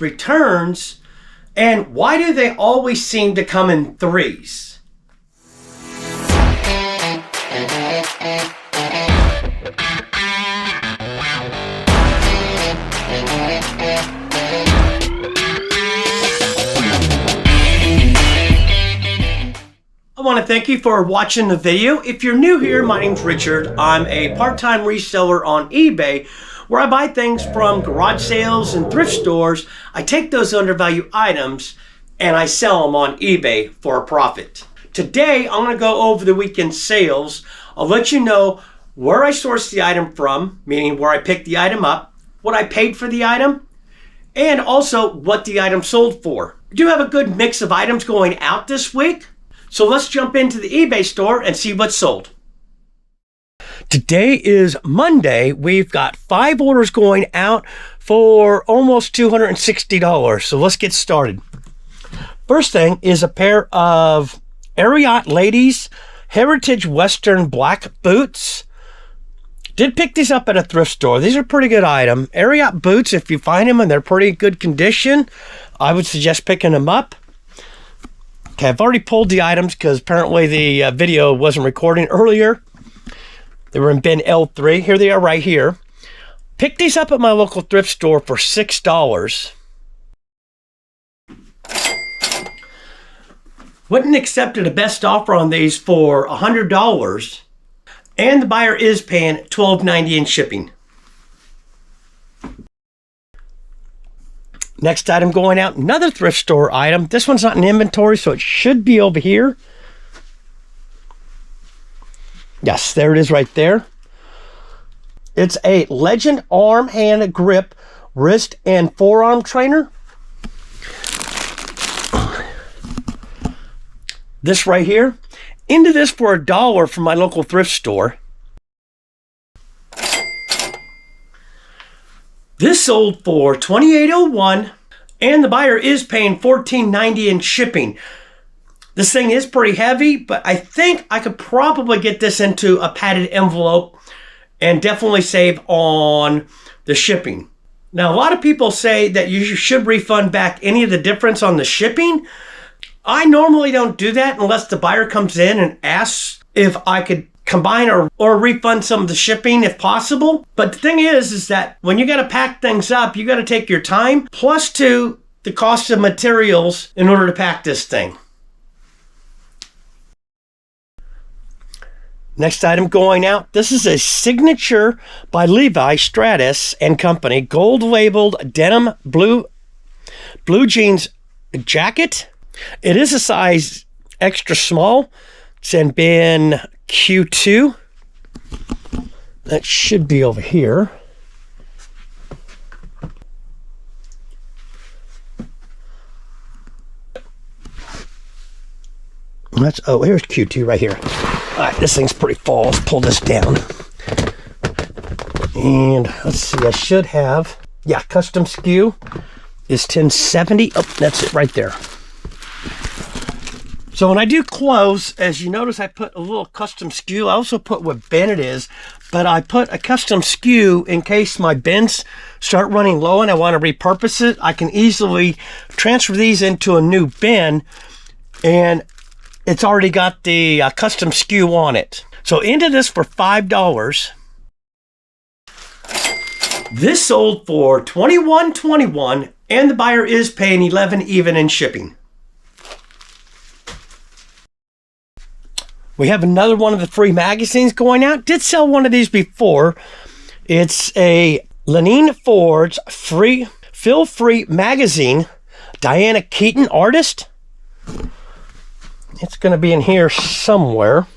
returns, and why do they always seem to come in threes? I want to thank you for watching the video. If you're new here, my name's Richard. I'm a part-time reseller on eBay where I buy things from garage sales and thrift stores. I take those undervalued items and I sell them on eBay for a profit. Today, I'm going to go over the weekend sales. I'll let you know where I sourced the item from, meaning where I picked the item up, what I paid for the item, and also what the item sold for. We do have a good mix of items going out this week. So let's jump into the eBay store and see what's sold. Today is Monday. We've got 5 orders going out for almost $260. So let's get started. First thing is a pair of Ariat Ladies Heritage Western black boots. Did pick these up at a thrift store. These are a pretty good item. Ariat boots, if you find them and they're pretty good condition, I would suggest picking them up. Okay, I've already pulled the items because apparently the video wasn't recording earlier. They were in bin L3. Here they are right here. Picked these up at my local thrift store for $6. Went and accepted a best offer on these for $100. And the buyer is paying $12.90 in shipping. Next item going out, another thrift store item. This one's not in inventory, so it should be over here. Yes, there it is right there. It's a Legend arm hand grip, wrist and forearm trainer. This right here. Into this for $1 from my local thrift store. This sold for $28.01 and the buyer is paying $14.90 in shipping. This thing is pretty heavy, but I think I could probably get this into a padded envelope and definitely save on the shipping. Now, a lot of people say that you should refund back any of the difference on the shipping. I normally don't do that unless the buyer comes in and asks if I could combine or refund some of the shipping if possible. But the thing is that when you got to pack things up, you got to take your time plus to the cost of materials in order to pack this thing. Next item going out. This is a signature by Levi Stratus and Company gold labeled denim blue jeans jacket. It is a size extra small. It's in bin Q2. That should be over here. Here's Q2 right here. All right, this thing's pretty full. Let's pull this down. And let's see, I should have, yeah, custom SKU is 1070. Oh, that's it right there. So when I do clothes, as you notice, I put a little custom SKU. I also put what bin it is, but I put a custom SKU in case my bins start running low and I want to repurpose it. I can easily transfer these into a new bin and it's already got the custom SKU on it. So into this for $5. This sold for $21.21 and the buyer is paying $11 even in shipping. We have another one of the free magazines going out. Did sell one of these before. It's a Lenine Ford's Feel Free magazine. Diana Keaton, artist. It's going to be in here somewhere.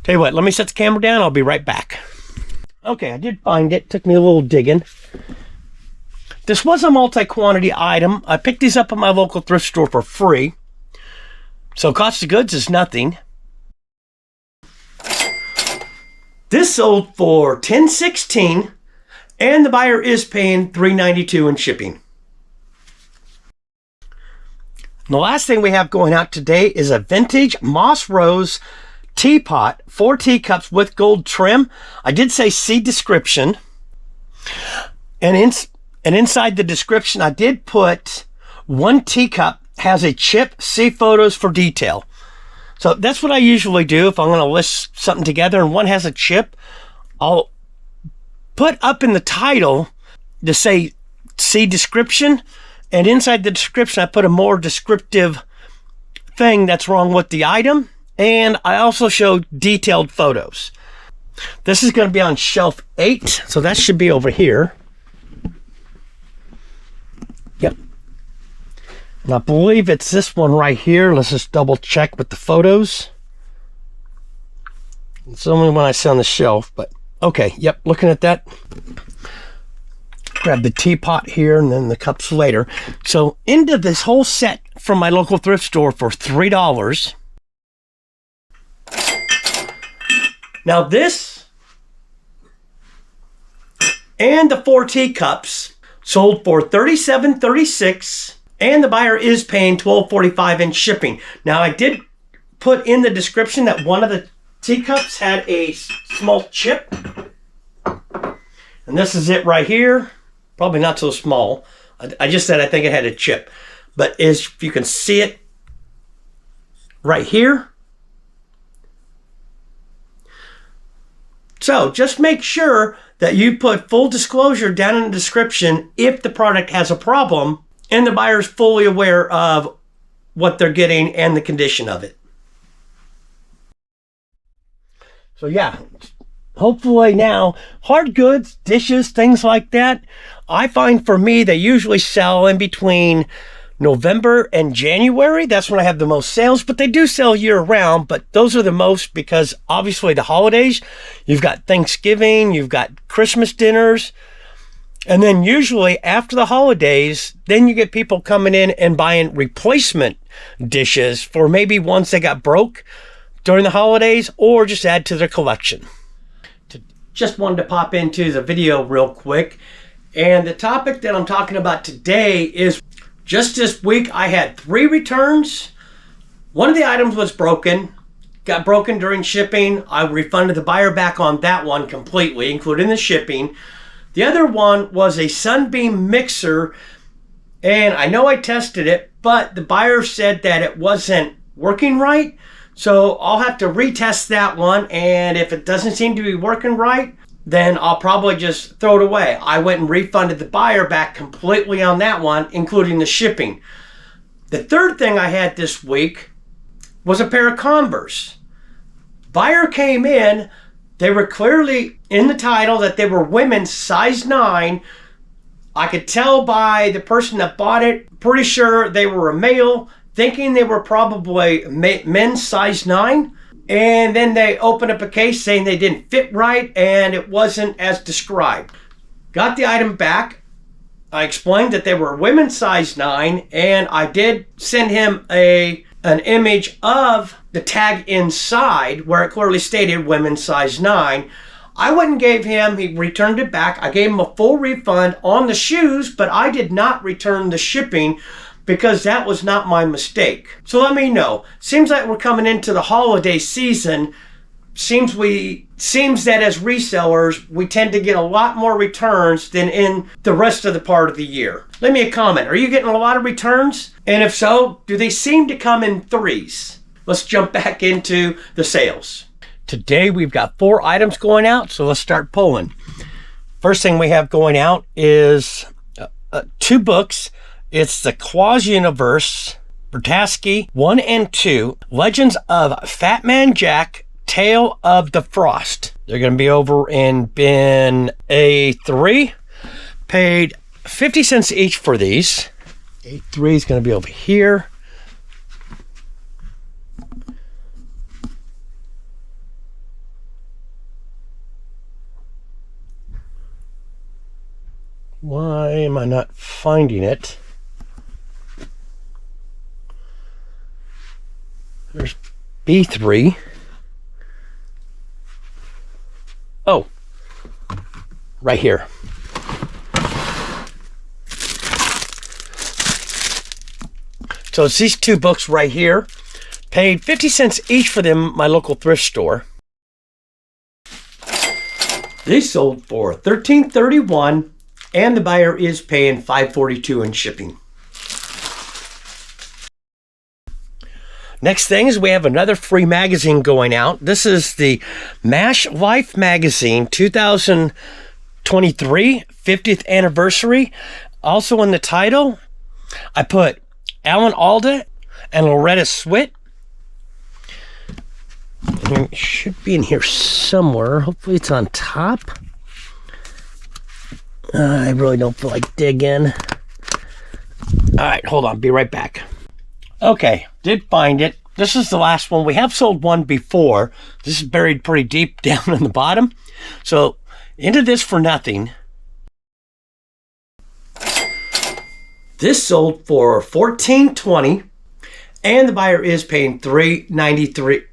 Tell you what, let me set the camera down. I'll be right back. Okay, I did find it. Took me a little digging. This was a multi-quantity item. I picked these up at my local thrift store for free. So cost of goods is nothing. This sold for $10.16 and the buyer is paying $3.92 in shipping. And the last thing we have going out today is a vintage Moss Rose teapot, 4 teacups with gold trim. I did say see description. And inside the description, I did put one teacup has a chip, see photos for detail. So that's what I usually do if I'm going to list something together and one has a chip. I'll put up in the title to say, see description. And inside the description, I put a more descriptive thing that's wrong with the item. And I also show detailed photos. This is going to be on shelf 8. So that should be over here. Yep. And I believe it's this one right here. Let's just double check with the photos. It's only one I see on the shelf, but okay. Yep, looking at that. Grab the teapot here and then the cups later. So into this whole set from my local thrift store for $3. Now this and the 4 teacups sold for $37.36, and the buyer is paying $12.45 in shipping. Now I did put in the description that one of the teacups had a small chip, and this is it right here. Probably not so small. I just said I think it had a chip, but if you can see it right here. So just make sure that you put full disclosure down in the description if the product has a problem and the buyer's fully aware of what they're getting and the condition of it. So yeah, hopefully now, hard goods, dishes, things like that, I find for me they usually sell in between November and January. That's when I have the most sales, but they do sell year round, but those are the most because obviously the holidays, you've got Thanksgiving, you've got Christmas dinners, and then usually after the holidays, then you get people coming in and buying replacement dishes for maybe ones that got broke during the holidays or just add to their collection. Just wanted to pop into the video real quick, and the topic that I'm talking about today is just this week, I had 3 returns. One of the items was broken, got broken during shipping. I refunded the buyer back on that one completely, including the shipping. The other one was a Sunbeam mixer, and I know I tested it, but the buyer said that it wasn't working right. So I'll have to retest that one, and if it doesn't seem to be working right, then I'll probably just throw it away. I went and refunded the buyer back completely on that one, including the shipping. The third thing I had this week was a pair of Converse. Buyer came in, they were clearly in the title that they were women's size 9. I could tell by the person that bought it, pretty sure they were a male, thinking they were probably men's size 9. And then they opened up a case saying they didn't fit right and it wasn't as described. Got the item back. I explained that they were women's size 9, and I did send him an image of the tag inside where it clearly stated women's size 9. I went and gave him, he returned it back. I gave him a full refund on the shoes, but I did not return the shipping because that was not my mistake. So let me know. Seems like we're coming into the holiday season. Seems that as resellers, we tend to get a lot more returns than in the rest of the part of the year. Leave me a comment. Are you getting a lot of returns? And if so, do they seem to come in 3s? Let's jump back into the sales. Today we've got 4 items going out, so let's start pulling. First thing we have going out is 2 books. It's the Quasi-Universe, Bertasky 1 and 2, Legends of Fat Man Jack, Tale of the Frost. They're going to be over in bin A3. Paid 50 cents each for these. A3 is going to be over here. Why am I not finding it? There's B3. Oh, right here. So it's these 2 books right here. Paid 50 cents each for them, my local thrift store. These sold for $13.31. and the buyer is paying $5.42 in shipping. Next thing is we have another free magazine going out. This is the MASH Life Magazine 2023 50th anniversary. Also in the title, I put Alan Alda and Loretta Swit. And it should be in here somewhere. Hopefully it's on top. I really don't feel like digging. All right, hold on. Be right back. Okay, did find it. This is the last one. We have sold one before. This is buried pretty deep down in the bottom. So, into this for nothing. This sold for $14.20, and the buyer is paying $3.93,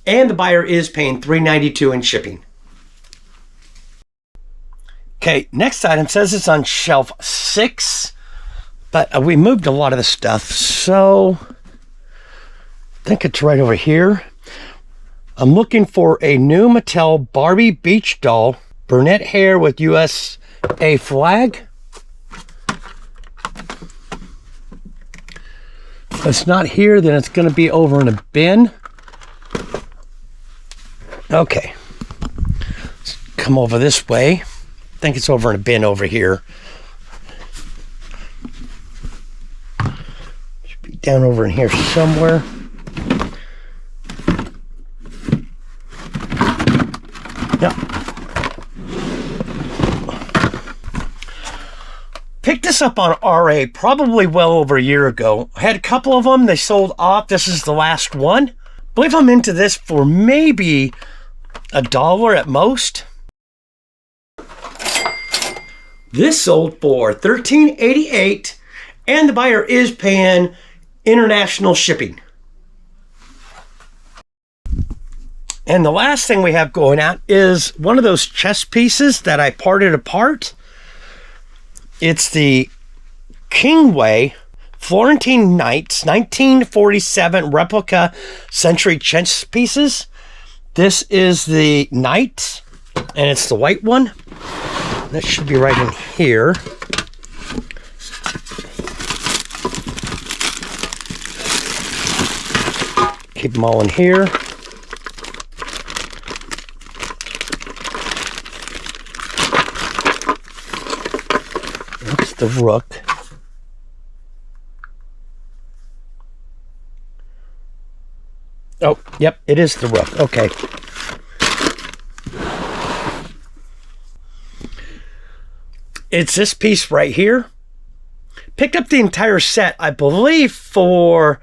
and the buyer is paying $3.92 in shipping. Okay, next item says it's on shelf 6, but we moved a lot of the stuff, so I think it's right over here. I'm looking for a new Mattel Barbie Beach doll, brunette hair with USA flag. If it's not here, then it's going to be over in a bin. Okay, let's come over this way. I think it's over in a bin over here. Should be down over in here somewhere. Yep. Picked this up on RA probably well over a year ago. I had a couple of them. They sold off. This is the last one. I believe I'm into this for maybe $1 at most. This sold for $13.88, and the buyer is paying international shipping. And the last thing we have going out is one of those chess pieces that I parted apart. It's the Kingway Florentine Knights 1947 replica century chess pieces. This is the Knight, and it's the white one. That should be right in here. Keep them all in here. That's the rook. Oh, yep, it is the rook. Okay. It's this piece right here. Picked up the entire set, I believe, for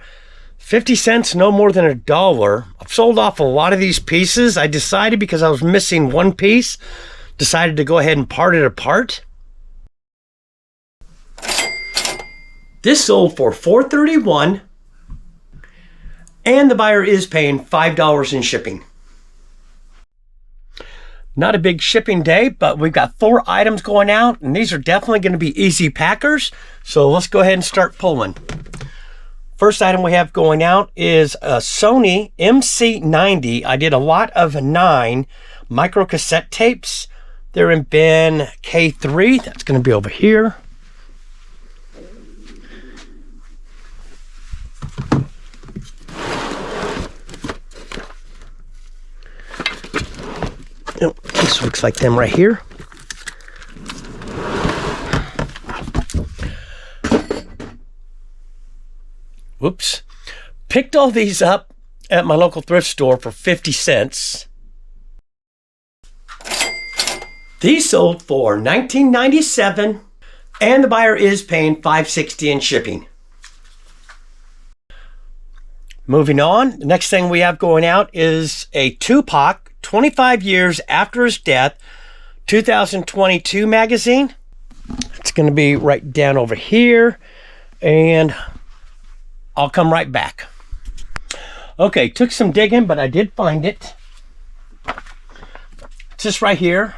50 cents, no more than $1. I've sold off a lot of these pieces. I decided, because I was missing one piece, decided to go ahead and part it apart. This sold for $4.31, and the buyer is paying $5 in shipping. Not a big shipping day, but we've got 4 items going out, and these are definitely going to be easy packers. So let's go ahead and start pulling. First item we have going out is a Sony MC90. I did a lot of 9 micro cassette tapes. They're in bin K3. That's going to be over here. Oh, this looks like them right here. Whoops. Picked all these up at my local thrift store for 50 cents. These sold for $19.97, and the buyer is paying $5.60 in shipping. Moving on, the next thing we have going out is a Tupac 25 years after his death 2022 magazine. It's going to be right down over here, and I'll come right back. Okay, took some digging, but I did find it. It's just right here.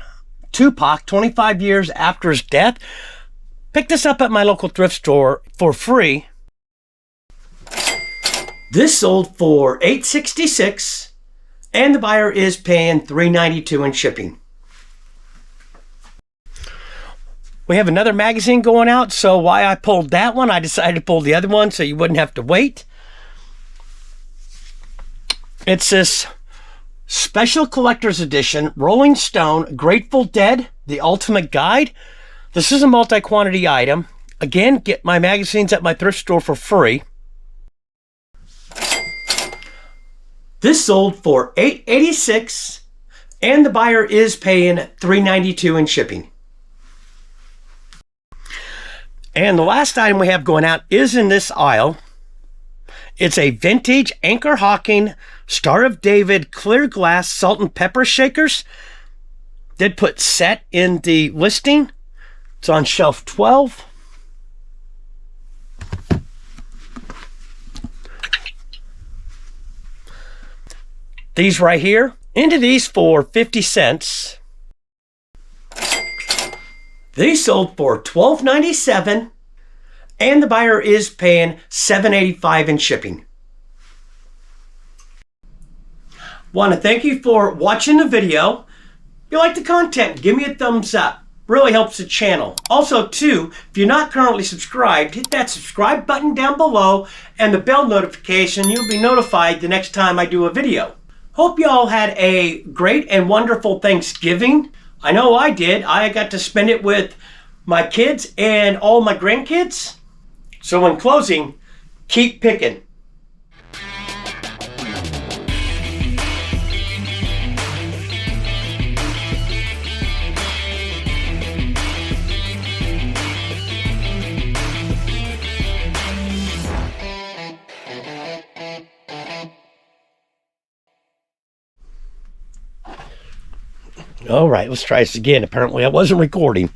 Tupac 25 years after his death. Picked this up at my local thrift store for free. This sold for $8.66, and the buyer is paying $3.92 in shipping. We have another magazine going out, so why I pulled that one, I decided to pull the other one so you wouldn't have to wait. It's this special collector's edition, Rolling Stone, Grateful Dead, The Ultimate Guide. This is a multi-quantity item. Again, get my magazines at my thrift store for free. This sold for $8.86, and the buyer is paying $3.92 in shipping. And the last item we have going out is in this aisle. It's a vintage Anchor Hawking Star of David clear glass salt and pepper shakers. Did put set in the listing. It's on shelf 12. These right here, into these for 50 cents. These sold for $12.97, and the buyer is paying $7.85 in shipping. Want to thank you for watching the video. If you like the content, give me a thumbs up. Really helps the channel. Also, too, if you're not currently subscribed, hit that subscribe button down below and the bell notification. You'll be notified the next time I do a video. Hope you all had a great and wonderful Thanksgiving. I know I did. I got to spend it with my kids and all my grandkids. So in closing, keep picking. All right, let's try this again. Apparently I wasn't recording.